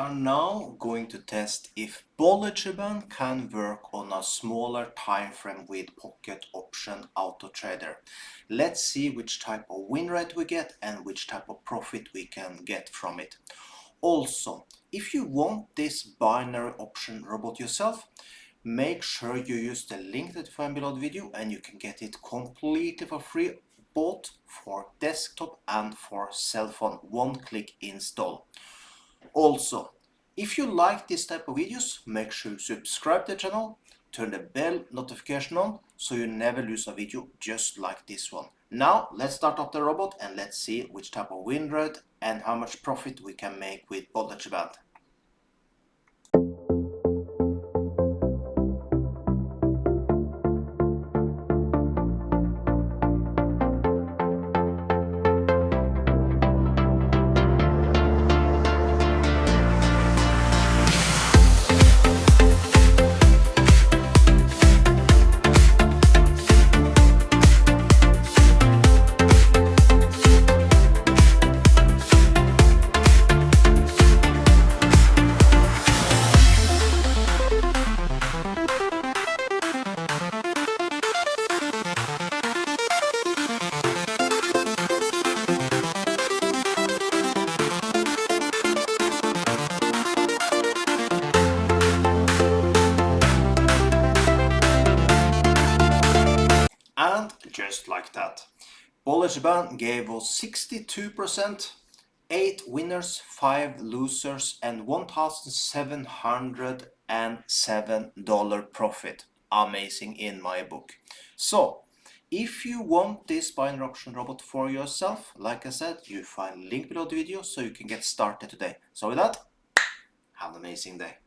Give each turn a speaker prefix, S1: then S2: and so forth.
S1: are now going to test if Bollinger Band can work on a smaller time frame with Pocket Option Auto Trader. Let's see which type of win rate we get and which type of profit we can get from it. Also, if you want this binary option robot yourself, make sure you use the link that you find below the video and you can get it completely for free, both for desktop and for cell phone. One-click install. Also, if you like this type of videos, make sure you subscribe to the channel, turn the bell notification on so you never lose a video just like this one. Now let's start up the robot and let's see which type of win rate and how much profit we can make with Bollinger Band. And just like that, Bollinger Band gave us 62%, 8 winners, 5 losers, and $1,707 profit. Amazing in my book. So, if you want this binary option robot for yourself, like I said, you find a link below the video so you can get started today. So with that, have an amazing day.